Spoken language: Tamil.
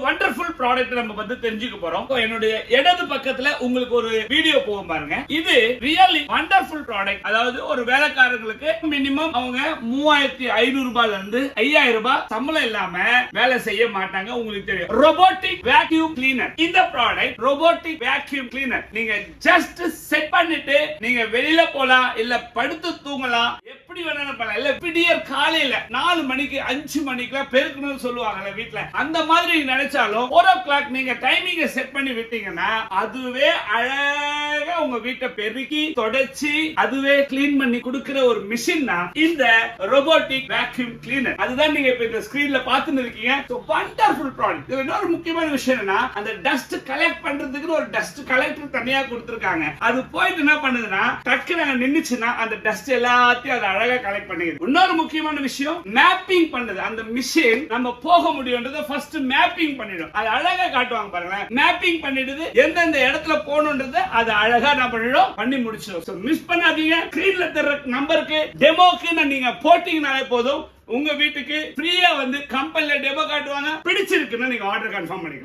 வண்டர்ஃபுல் ப்ராடக்ட் நம்ம வந்து தெரிஞ்சுக்க போறோம். என்னுடைய இடது பக்கத்துல உங்களுக்கு ஒரு வீடியோ போகும் பாருங்க. இது ரியலி வண்டர்ஃபுல் ப்ராடக்ட். அதாவது ஒரு வேலைக்காரர்களுக்கு மினிமம் அவங்க 3500 ரூபாயில இருந்து 5000 ரூபாய் சம்பளம் இல்லாம வேலை செய்ய மாட்டாங்க. உங்களுக்கு தெரியும், ரோபோட்டிக் வேக்யூம் கிளீனர். இந்த ப்ராடக்ட் ரோபோட்டிக் வேக்யூம் கிளீனர். நீங்க ஜஸ்ட் செட் பண்ணிட்டு நீங்க வெளியில போலாம், இல்ல படுத்து தூங்கலாம், எப்படி வேணாலும் பண்ணலாம். இல்ல விடியற் காலையில 4 மணிக்கு 5 மணிக்கு பெருக்கணும்னு சொல்லுவாங்கல்ல வீட்ல, அந்த மாதிரி நினைச்சாலும் 4 o'clock நீங்க டைமிங்க செட் பண்ணி விட்டீங்கன்னா அதுவே அழகா உங்க வீட்டை பெருக்கி தொடச்சி அதுவே கிளீன் பண்ணி கொடுக்கிற ஒரு மிஷின் தான் இந்த ரோபோட்டிக் வேக்யூம் கிளீனர். அதுதான் நீங்க இப்ப இந்த ஸ்கிரீன்ல பாத்துட்டு இருக்கீங்க. Wonderful product. இதுல இன்னொரு முக்கியமான விஷயம் என்ன, அந்த டஸ்ட் கலெக்ட் பண்றதுக்கு ஒரு டஸ்ட் கலெக்டர் தனியா கொடுத்திருக்காங்க. அது போயிட்டு என்ன பண்ணுதுன்னா டக்குனு நின்னுச்சுன்னா அந்த டஸ்ட் எல்லாத்தையும் அது அழகா கலெக்ட் பண்ணிடுது. இன்னொரு முக்கியமான விஷயம், மேப்பிங் பண்ணுது. அந்த மிஷின் நம்ம போக முடியும்ன்றத ஃபர்ஸ்ட் மேப்பிங் பண்ணிடும். அது அழகா காட்டுவாங்க பாருங்க. மேப்பிங் பண்ணிடுது, எந்தெந்த இடத்துல போகணும்ன்றத அது அழகா என்ன பண்ணிடும், பண்ணி முடிச்சிடும். மிஸ் பண்ணாதீங்க. ஸ்கிரீன்ல தெரியற நம்பருக்கு டெமோக்கு நீங்க போட்டீங்கனாலே போதும், உங்க வீட்டுக்கு ஃப்ரீயா வந்து கம்பெனில டெமோ காட்டுவாங்க. பிடிச்சிருக்குன்னு நீங்க ஆர்டர் கன்ஃபார்ம் பண்ணிக்கலாம்.